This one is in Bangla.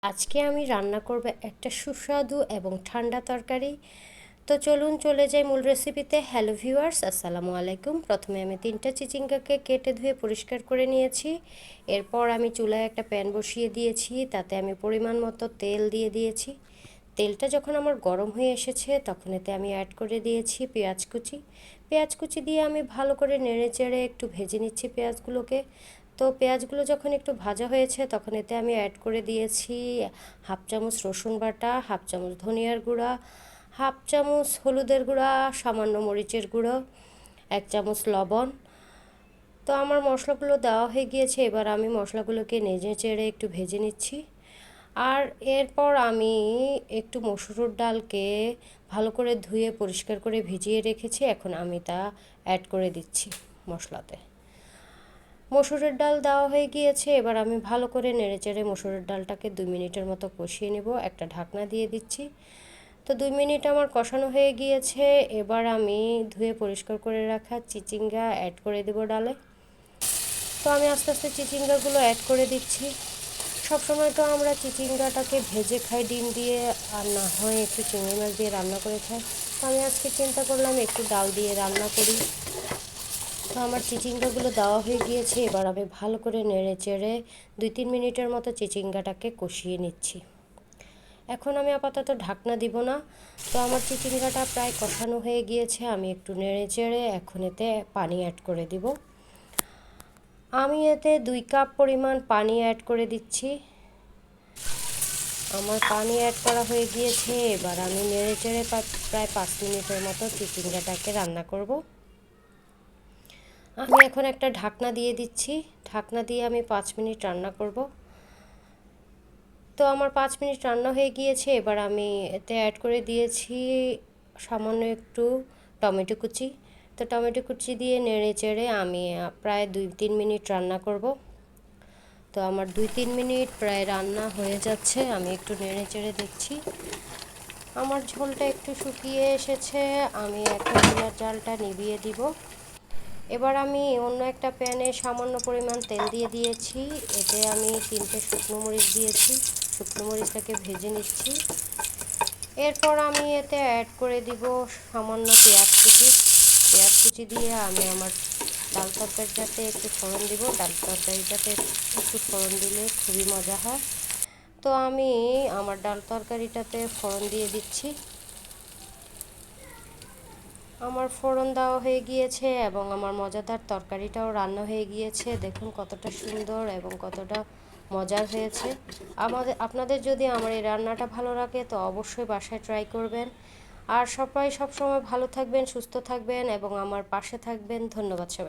আজকে আমি রান্না করব একটা সুস্বাদু এবং ঠান্ডা তরকারি। তো চলুন চলে যাই মূল রেসিপিতে। হ্যালো ভিউয়ার্স, আসসালামু আলাইকুম। প্রথমে আমি 3টা চিচিঙ্গাকে কেটে ধুয়ে পরিষ্কার করে নিয়েছি। এরপর আমি চুলায় একটা প্যান বসিয়ে দিয়েছি, তাতে আমি পরিমাণ মতো তেল দিয়ে দিয়েছি। তেলটা যখন আমার গরম হয়ে এসেছে তখন এতে আমি অ্যাড করে দিয়েছি পেঁয়াজ কুচি। পেঁয়াজ কুচি দিয়ে আমি ভালো করে নেড়ে চেড়ে একটু ভেজে নিচ্ছি পেঁয়াজগুলোকে। তো পেঁয়াজগুলো যখন একটু ভাজা হয়েছে তখন এতে আমি অ্যাড করে দিয়েছি হাফ চামচ রসুন বাটা, হাফ চামচ ধনিয়ার গুঁড়া, হাফ চামচ হলুদের গুঁড়া, সামান্য মরিচের গুঁড়ো, 1 চামচ লবণ। তো আমার মশলাগুলো দেওয়া হয়ে গিয়েছে। এবার আমি মশলাগুলোকে নেড়ে চেড়ে একটু ভেজে নিচ্ছি। আর এরপর আমি একটু মসুর ডালকে ভালো করে ধুয়ে পরিষ্কার করে ভিজিয়ে রেখেছি, এখন আমি তা অ্যাড করে দিচ্ছি মশলাতে। মসুরের ডাল দেওয়া হয়ে গিয়েছে। এবার আমি ভালো করে নেড়েচেড়ে মসুরের ডালটাকে 2 মিনিটের মতো কষিয়ে নেব। একটা ঢাকনা দিয়ে দিচ্ছি। তো 2 মিনিট আমার কষানো হয়ে গিয়েছে। এবার আমি ধুয়ে পরিষ্কার করে রাখা চিচিঙ্গা অ্যাড করে দেব ডালে। তো আমি আস্তে আস্তে চিচিঙ্গাগুলো অ্যাড করে দিচ্ছি। সবসময় তো আমরা চিচিঙ্গাটাকে ভেজে খাই ডিম দিয়ে, আর না হয় একটু চিংড়ি মাছ দিয়ে রান্না করে খাই। তো আমি আজকে চিন্তা করলাম একটু ডাল দিয়ে রান্না করি। তো আমার চিচিঙ্গাগুলো দেওয়া হয়ে গিয়েছে। এবার আমি ভালো করে নেড়ে চেড়ে 2-3 মিনিটের মতো চিচিঙ্গাটাকে কষিয়ে নিচ্ছি। এখন আমি আপাতত ঢাকনা দিব না। তো আমার চিচিঙ্গাটা প্রায় কষানো হয়ে গিয়েছে। আমি একটু নেড়ে চেড়ে এখন এতে পানি অ্যাড করে দিব। আমি এতে 2 কাপ পরিমাণ পানি অ্যাড করে দিচ্ছি। আমার পানি অ্যাড করা হয়ে গিয়েছে। এবার আমি নেড়ে চেড়ে প্রায় 5 মিনিটের মতো চিচিঙ্গাটাকে রান্না করব। আমি এখন একটা ঢাকনা দিয়ে দিচ্ছি। ঢাকনা দিয়ে আমি 5 মিনিট রান্না করব। তো আমার 5 মিনিট রান্না হয়ে গিয়েছে। এবার আমি এতে অ্যাড করে দিয়েছি সামান্য একটু টমেটো কুচি। তো টমেটো কুচি দিয়ে নেড়ে চেড়ে আমি প্রায় 2-3 মিনিট রান্না করব। তো আমার 2-3 মিনিট প্রায় রান্না হয়ে যাচ্ছে। আমি একটু নেড়ে চেড়ে দেখছি আমার ঝোলটা একটু শুকিয়ে এসেছে। আমি এখন চুলার জালটা নিভিয়ে দিব। এবার আমি অন্য একটা প্যানে সামান্য পরিমাণ তেল দিয়ে দিয়েছি। এতে আমি 3টে শুকনো মরিচ দিয়েছি। শুকনো মরিচটাকে ভেজে নিচ্ছি। এরপর আমি এতে অ্যাড করে দিব সামান্য পেঁয়াজ কুচি। পেঁয়াজ কুচি দিয়ে আমি আমার ডাল তরকারিটাতে একটু ফোড়ন দিব। ডাল তরকারিটাতে একটু ফোড়ন দিলে খুবই মজা হয়। তো আমি আমার ডাল তরকারিটাতে ফোড়ন দিয়ে দিচ্ছি। আমার ফোড়ন দেওয়া হয়ে গিয়েছে এবং আমার মজাদার তরকারিটাও রান্না হয়ে গিয়েছে। দেখুন কতটা সুন্দর এবং কতটা মজার হয়েছে। আপনাদের যদি আমার এই রান্নাটা ভালো লাগে তো অবশ্যই বাসায় ট্রাই করবেন। আর সবাই সবসময় ভালো থাকবেন, সুস্থ থাকবেন এবং আমার পাশে থাকবেন। ধন্যবাদ সবাই।